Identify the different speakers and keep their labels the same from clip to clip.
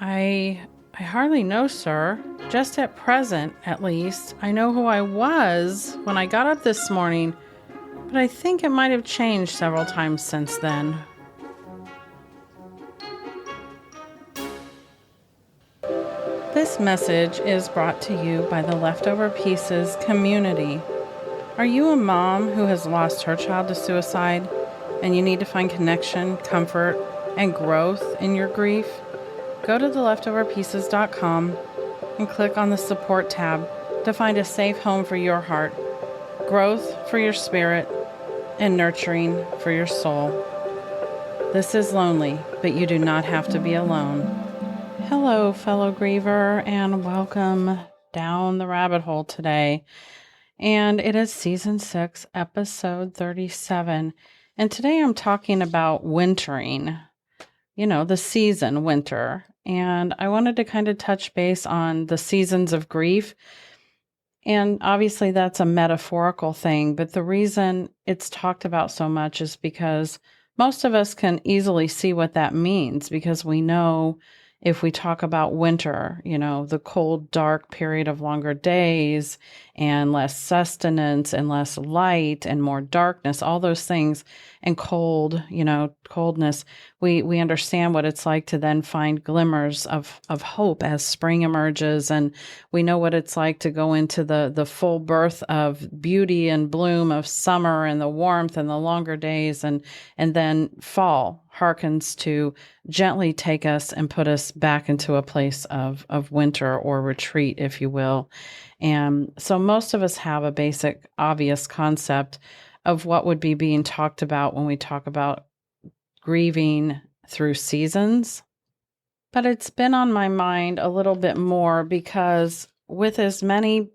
Speaker 1: I hardly know, sir. Just at present, at least, I know who I was when I got up this morning, but I think it might have changed several times since then. This message is brought to you by the Leftover Pieces community. Are you a mom who has lost her child to suicide and you need to find connection, comfort, and growth in your grief? Go to theleftoverpieces.com and click on the support tab to find a safe home for your heart, growth for your spirit, and nurturing for your soul. This is lonely, but you do not have to be alone. Hello, fellow griever, and welcome down the rabbit hole today. And it is season 6, episode 37. And today I'm talking about wintering, the season winter. And I wanted to kind of touch base on the seasons of grief. And obviously that's a metaphorical thing, but the reason it's talked about so much is because most of us can easily see what that means, because we know if we talk about winter, the cold, dark period of longer days and less sustenance and less light and more darkness, all those things, and coldness, we understand what it's like to then find glimmers of hope as spring emerges. And we know what it's like to go into the full birth of beauty and bloom of summer and the warmth and the longer days. And then fall harkens to gently take us and put us back into a place of winter or retreat, if you will. And so most of us have a basic, obvious concept of what would be being talked about when we talk about grieving through seasons. But it's been on my mind a little bit more because with as many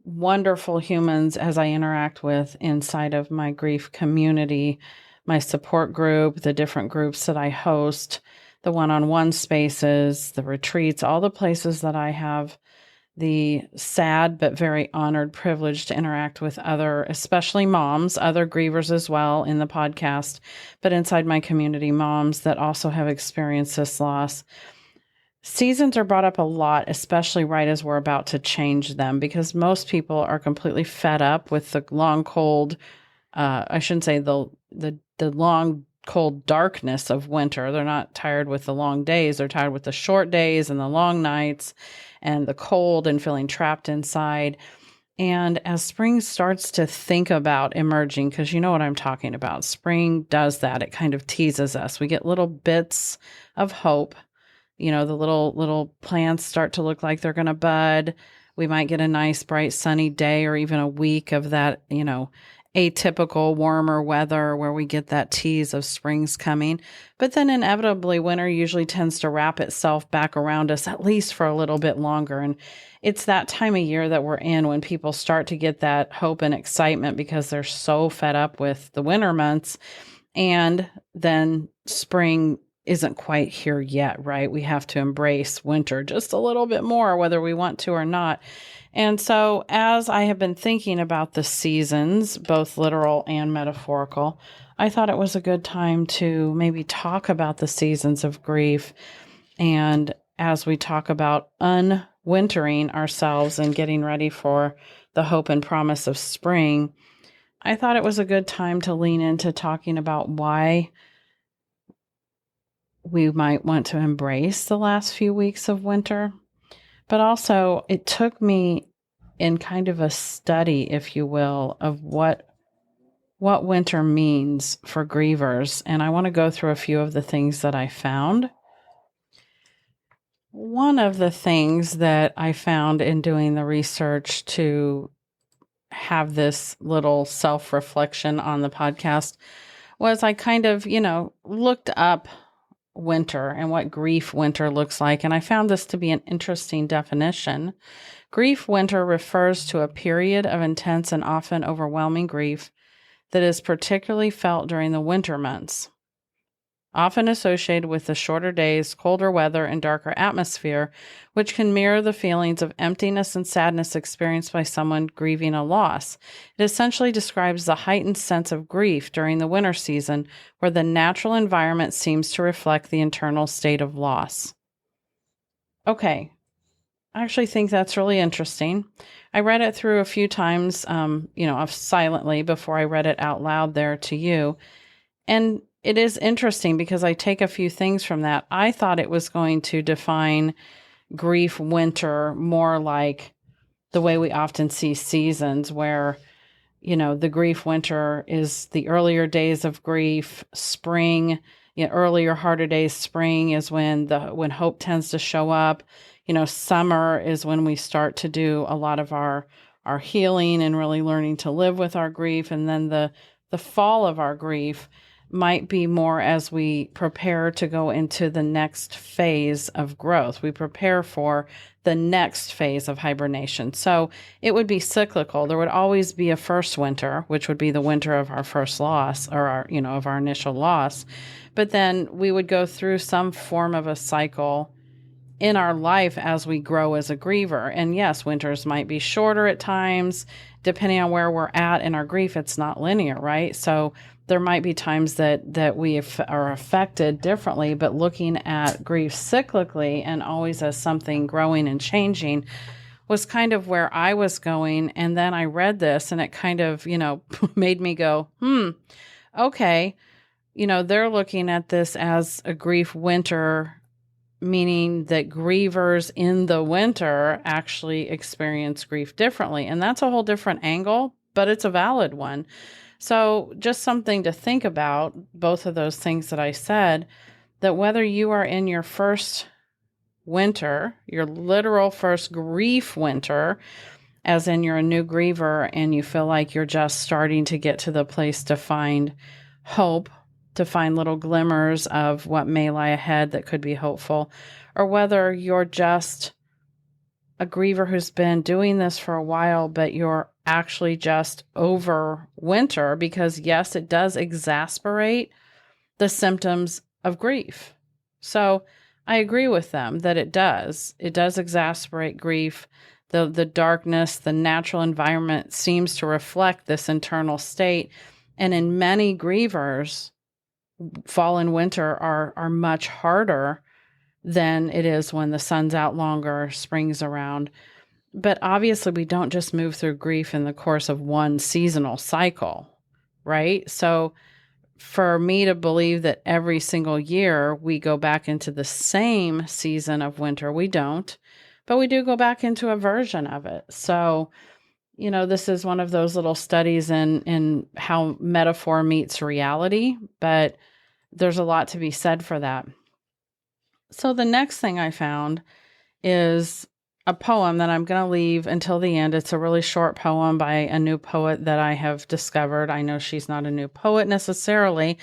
Speaker 1: wonderful humans as I interact with inside of my grief community, my support group, the different groups that I host, the one-on-one spaces, the retreats, all the places that I have the sad but very honored privilege to interact with other, especially moms, other grievers as well in the podcast, but inside my community, moms that also have experienced this loss. Seasons are brought up a lot, especially right as we're about to change them, because most people are completely fed up with the long, cold, I shouldn't say the long, cold darkness of winter. They're not tired with the long days. They're tired with the short days and the long nights and the cold and feeling trapped inside. And as spring starts to think about emerging, because you know what I'm talking about, spring does that. It kind of teases us. We get little bits of hope. The little plants start to look like they're going to bud. We might get a nice, bright, sunny day or even a week of that, atypical warmer weather where we get that tease of spring's coming. But then inevitably winter usually tends to wrap itself back around us, at least for a little bit longer. And it's that time of year that we're in when people start to get that hope and excitement because they're so fed up with the winter months. And then spring isn't quite here yet, right? We have to embrace winter just a little bit more, whether we want to or not. And so as I have been thinking about the seasons, both literal and metaphorical, I thought it was a good time to maybe talk about the seasons of grief. And as we talk about unwintering ourselves and getting ready for the hope and promise of spring, I thought it was a good time to lean into talking about why we might want to embrace the last few weeks of winter. But also, it took me in kind of a study, if you will, of what winter means for grievers. And I want to go through a few of the things that I found. One of the things that I found in doing the research to have this little self-reflection on the podcast was I kind of, looked up winter and what grief winter looks like. And I found this to be an interesting definition. Grief winter refers to a period of intense and often overwhelming grief that is particularly felt during the winter months, often associated with the shorter days, colder weather, and darker atmosphere, which can mirror the feelings of emptiness and sadness experienced by someone grieving a loss. It essentially describes the heightened sense of grief during the winter season, where the natural environment seems to reflect the internal state of loss. Okay. I actually think that's really interesting. I read it through a few times, silently before I read it out loud there to you. And it is interesting because I take a few things from that. I thought it was going to define grief winter more like the way we often see seasons where the grief winter is the earlier days of grief. Spring, earlier, harder days. Spring is when hope tends to show up. Summer is when we start to do a lot of our healing and really learning to live with our grief. And then the fall of our grief might be more as we prepare to go into the next phase of growth. We prepare for the next phase of hibernation. So it would be cyclical. There would always be a first winter, which would be the winter of our first loss or of our initial loss. But then we would go through some form of a cycle in our life as we grow as a griever. And yes, winters might be shorter at times, depending on where we're at in our grief. It's not linear, right? So there might be times that we are affected differently, but looking at grief cyclically and always as something growing and changing was kind of where I was going. And then I read this and it kind of, made me go, okay. They're looking at this as a grief winter, meaning that grievers in the winter actually experience grief differently. And that's a whole different angle, but it's a valid one. So just something to think about, both of those things that I said, that whether you are in your first winter, your literal first grief winter, as in you're a new griever and you feel like you're just starting to get to the place to find hope, to find little glimmers of what may lie ahead that could be hopeful, or whether you're just a griever who's been doing this for a while, but you're actually just over winter because, yes, it does exasperate the symptoms of grief. So I agree with them that it does. It does exasperate grief. The darkness, the natural environment seems to reflect this internal state. And in many grievers, fall and winter are much harder than it is when the sun's out longer, spring's around. But obviously, we don't just move through grief in the course of one seasonal cycle, right? So for me to believe that every single year we go back into the same season of winter, we don't, but we do go back into a version of it. So, this is one of those little studies in how metaphor meets reality, but there's a lot to be said for that. So the next thing I found is a poem that I'm going to leave until the end. It's a really short poem by a new poet that I have discovered. I know she's not a new poet necessarily,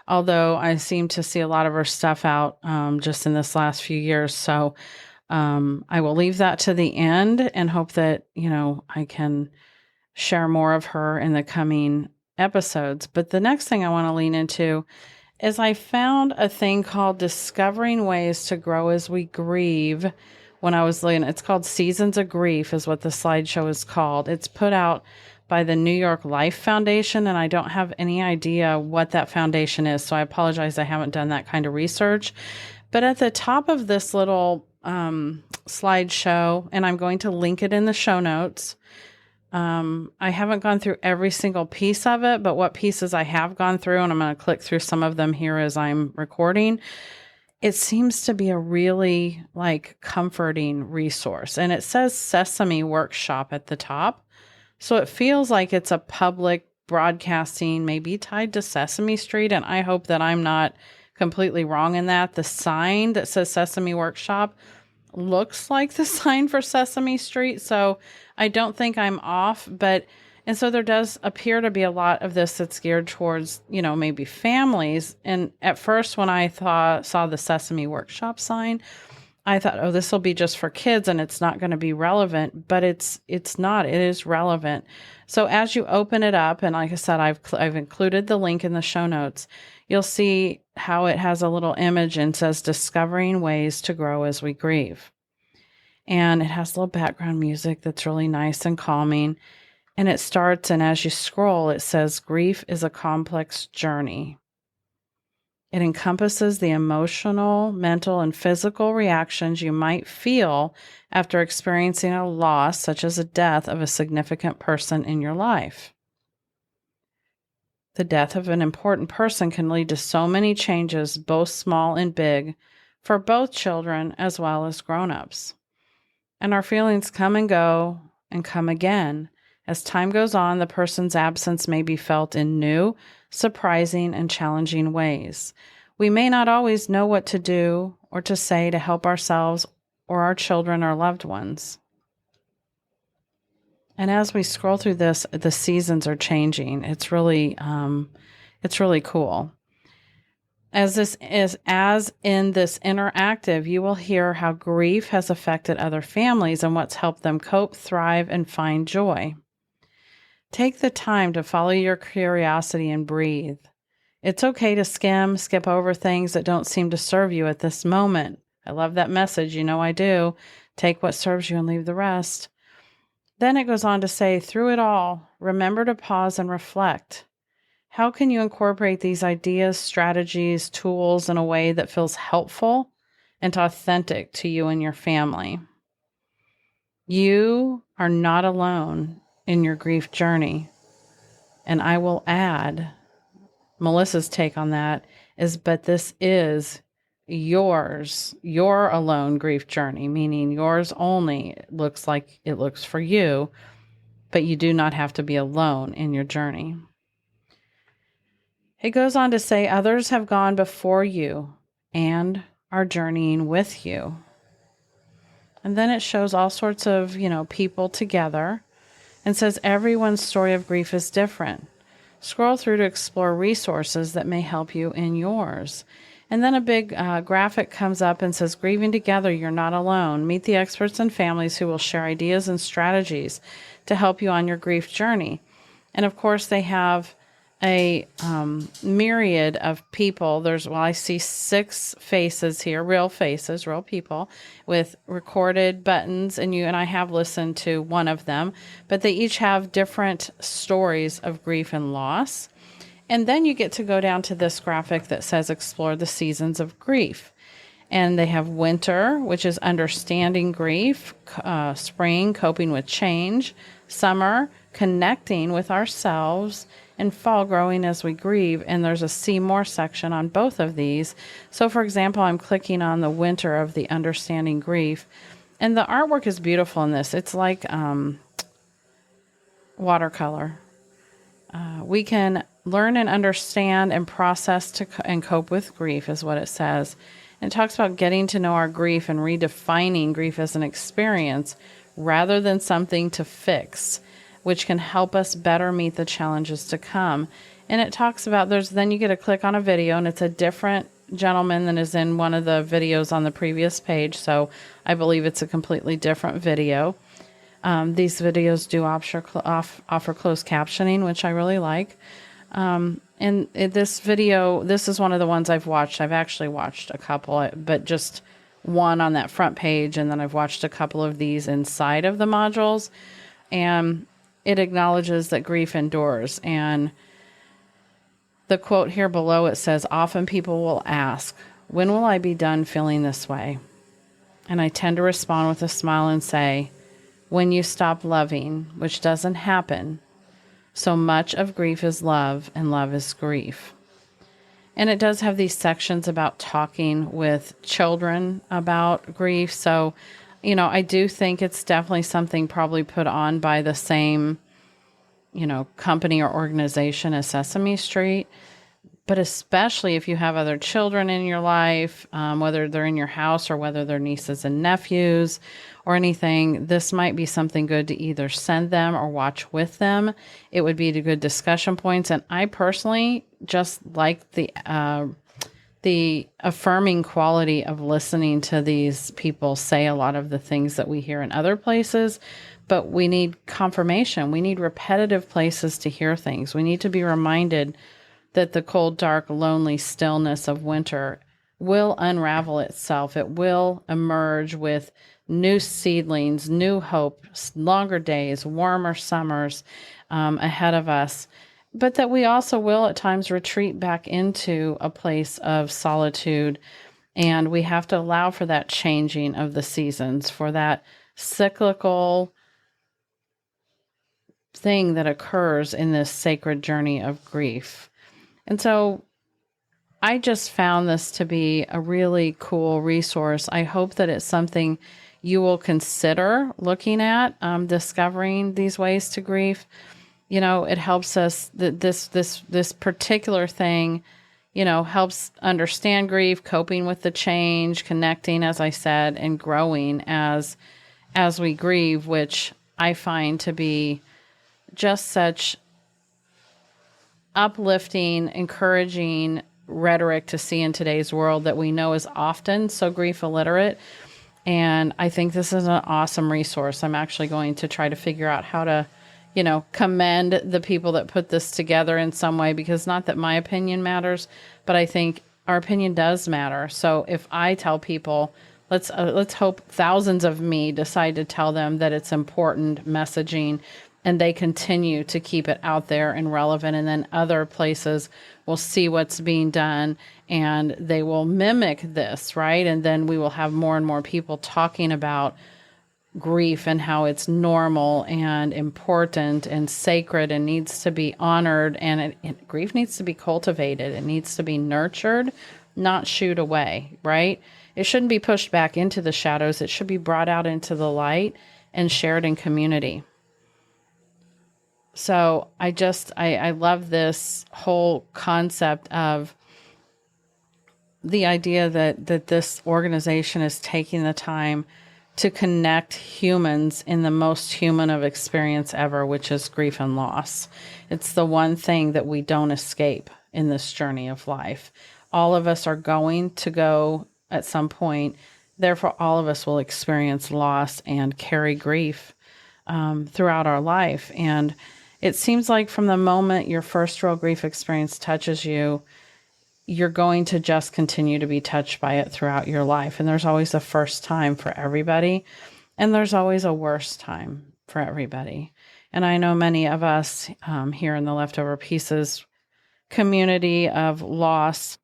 Speaker 1: although I seem to see a lot of her stuff out just in this last few years. So I will leave that to the end and hope that, I can share more of her in the coming episodes. But the next thing I want to lean into is I found a thing called Discovering Ways to Grow as We Grieve when I was looking. It's called Seasons of Grief is what the slideshow is called. It's put out by the New York Life Foundation, and I don't have any idea what that foundation is, so I apologize. I haven't done that kind of research. But at the top of this little slideshow, and I'm going to link it in the show notes, I haven't gone through every single piece of it, but what pieces I have gone through, and I'm going to click through some of them here as I'm recording, it seems to be a really comforting resource. And it says Sesame Workshop at the top. So it feels like it's a public broadcasting, maybe tied to Sesame Street. And I hope that I'm not completely wrong in that. The sign that says Sesame Workshop looks like the sign for Sesame Street. So I don't think I'm off, and so there does appear to be a lot of this that's geared towards, maybe families. And at first when I saw the Sesame Workshop sign, I thought, oh, this will be just for kids and it's not going to be relevant, but it's not, it is relevant. So as you open it up, and like I said, I've included the link in the show notes, you'll see how it has a little image and says Discovering Ways to Grow as We Grieve. And it has a little background music that's really nice and calming. And it starts, and as you scroll, it says, grief is a complex journey. It encompasses the emotional, mental, and physical reactions you might feel after experiencing a loss, such as a death of a significant person in your life. The death of an important person can lead to so many changes, both small and big, for both children as well as grown-ups. And our feelings come and go and come again. As time goes on, the person's absence may be felt in new, surprising, and challenging ways. We may not always know what to do or to say to help ourselves or our children or loved ones. And as we scroll through this, the seasons are changing. It's really cool. As in this interactive, you will hear how grief has affected other families and what's helped them cope, thrive, and find joy. Take the time to follow your curiosity and breathe. It's okay to skip over things that don't seem to serve you at this moment. I love that message. You know I do. Take what serves you and leave the rest. Then it goes on to say, through it all, remember to pause and reflect. How can you incorporate these ideas, strategies, tools in a way that feels helpful and authentic to you and your family? You are not alone in your grief journey. And I will add, Melissa's take on that is, but this is yours, your alone grief journey, meaning yours only. It looks like it looks for you, but you do not have to be alone in your journey. It goes on to say others have gone before you and are journeying with you. And then it shows all sorts of, people together and says everyone's story of grief is different. Scroll through to explore resources that may help you in yours. And then a big graphic comes up and says, grieving together, you're not alone. Meet the experts and families who will share ideas and strategies to help you on your grief journey. And of course, they have a myriad of people. I see 6 faces here, real faces, real people with recorded buttons. And I have listened to one of them, but they each have different stories of grief and loss. And then you get to go down to this graphic that says explore the seasons of grief. And they have winter, which is understanding grief, spring, coping with change, summer, connecting with ourselves, and fall, growing as we grieve. And there's a see more section on both of these. So for example, I'm clicking on the winter of the understanding grief. And the artwork is beautiful in this. It's like watercolor. We can learn and understand and process and cope with grief is what it says. And it talks about getting to know our grief and redefining grief as an experience rather than something to fix, which can help us better meet the challenges to come. And it talks about then you get to click on a video, and it's a different gentleman than is in one of the videos on the previous page. So I believe it's a completely different video. These videos do offer closed captioning, which I really like. And this video, this is one of the ones I've watched. I've actually watched a couple, but just one on that front page. And then I've watched a couple of these inside of the modules. And it acknowledges that grief endures. And the quote here below, it says, often people will ask, when will I be done feeling this way? And I tend to respond with a smile and say, when you stop loving, which doesn't happen. So much of grief is love, and love is grief. And it does have these sections about talking with children about grief. So, I do think it's definitely something probably put on by the same, company or organization as Sesame Street. But especially if you have other children in your life, whether they're in your house or whether they're nieces and nephews or anything, this might be something good to either send them or watch with them. It would be the good discussion points. And I personally just like the affirming quality of listening to these people say a lot of the things that we hear in other places. But we need confirmation. We need repetitive places to hear things. We need to be reminded that the cold, dark, lonely stillness of winter will unravel itself. It will emerge with new seedlings, new hope, longer days, warmer summers ahead of us. but that we also will at times retreat back into a place of solitude. And we have to allow for that changing of the seasons, for that cyclical thing that occurs in this sacred journey of grief. And so I just found this to be a really cool resource. I hope that it's something you will consider looking at, discovering these ways to grief. You know, it helps us that this particular thing, you know, helps understand grief, coping with the change, connecting, as I said, and growing as we grieve, which I find to be just such uplifting, encouraging rhetoric to see in today's world that we know is often so grief illiterate. And I think this is an awesome resource. I'm actually going to try to figure out how to, you know, commend the people that put this together in some way, because not that my opinion matters, but I think our opinion does matter. So if I tell people, let's hope thousands of me decide to tell them that it's important messaging, and they continue to keep it out there and relevant. And then other places will see what's being done and they will mimic this, right? And then we will have more and more people talking about grief and how it's normal and important and sacred and needs to be honored. And grief needs to be cultivated. It needs to be nurtured, not shooed away, right? It shouldn't be pushed back into the shadows. It should be brought out into the light and shared in community. So I love this whole concept of the idea that this organization is taking the time to connect humans in the most human of experience ever, which is grief and loss. It's the one thing that we don't escape in this journey of life. All of us are going to go at some point. Therefore, all of us will experience loss and carry grief throughout our life. And it seems like from the moment your first real grief experience touches you, you're going to just continue to be touched by it throughout your life. And there's always a first time for everybody. And there's always a worst time for everybody. And I know many of us here in the Leftover Pieces community of loss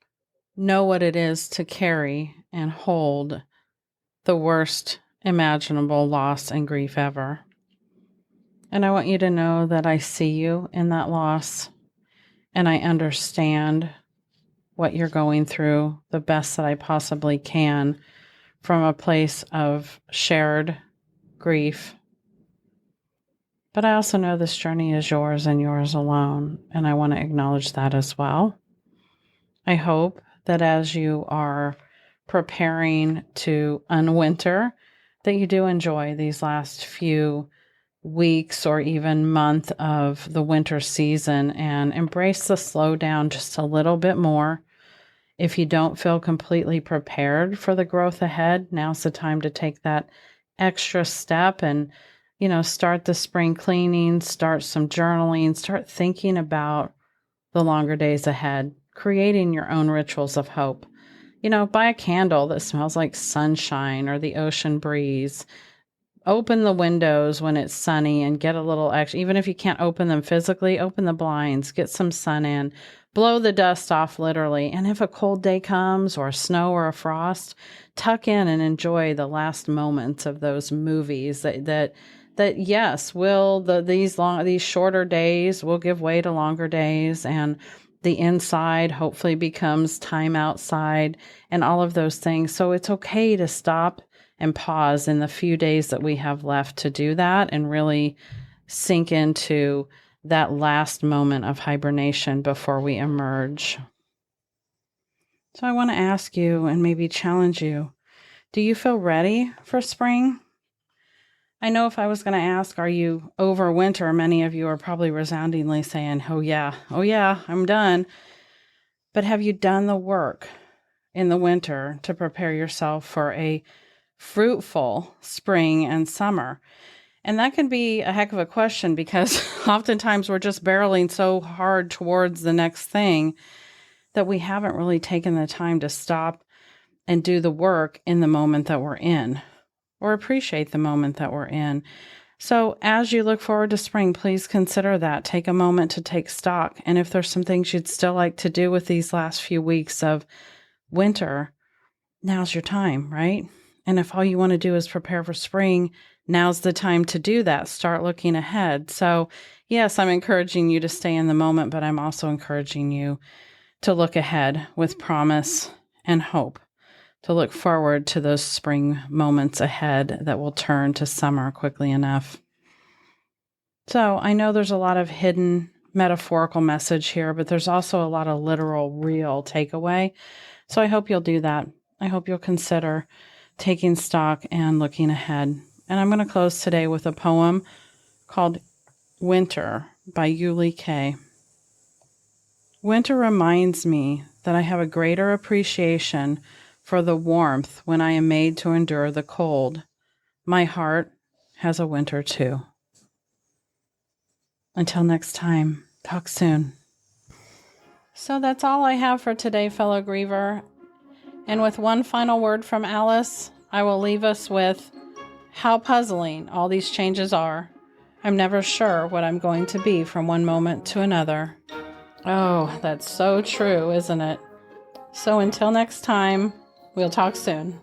Speaker 1: know what it is to carry and hold the worst imaginable loss and grief ever. And I want you to know that I see you in that loss, and I understand what you're going through the best that I possibly can from a place of shared grief. But I also know this journey is yours and yours alone, and I want to acknowledge that as well. I hope that as you are preparing to unwinter, that you do enjoy these last few weeks or even month of the winter season and embrace the slowdown just a little bit more. If you don't feel completely prepared for the growth ahead, now's the time to take that extra step and, you know, start the spring cleaning, start some journaling, start thinking about the longer days ahead, creating your own rituals of hope. You know, buy a candle that smells like sunshine or the ocean breeze. Open the windows when it's sunny and get a little extra. Even if you can't open them physically, open the blinds, get some sun in, blow the dust off literally. And if a cold day comes or snow or a frost, tuck in and enjoy the last moments of those movies that yes, these shorter days will give way to longer days, and the inside hopefully becomes time outside and all of those things. So it's okay to stop and pause in the few days that we have left to do that and really sink into that last moment of hibernation before we emerge. So I want to ask you and maybe challenge you, do you feel ready for spring? I know if I was going to ask, are you over winter? Many of you are probably resoundingly saying, oh yeah, I'm done. But have you done the work in the winter to prepare yourself for a fruitful spring and summer? And that can be a heck of a question, because oftentimes we're just barreling so hard towards the next thing that we haven't really taken the time to stop and do the work in the moment that we're in, or appreciate the moment that we're in. So as you look forward to spring, please consider that. Take a moment to take stock. And if there's some things you'd still like to do with these last few weeks of winter, now's your time, right? And if all you want to do is prepare for spring, now's the time to do that. Start looking ahead. So yes, I'm encouraging you to stay in the moment, but I'm also encouraging you to look ahead with promise and hope, to look forward to those spring moments ahead that will turn to summer quickly enough. So I know there's a lot of hidden metaphorical message here, but there's also a lot of literal, real takeaway. So I hope you'll do that. I hope you'll consider taking stock and looking ahead. And I'm going to close today with a poem called Winter by Ullie-Kaye. Winter reminds me that I have a greater appreciation for the warmth when I am made to endure the cold. My heart has a winter too. Until next time, talk soon. So that's all I have for today, fellow griever. And with one final word from Alice, I will leave us with how puzzling all these changes are. I'm never sure what I'm going to be from one moment to another. Oh, that's so true, isn't it? So until next time, we'll talk soon.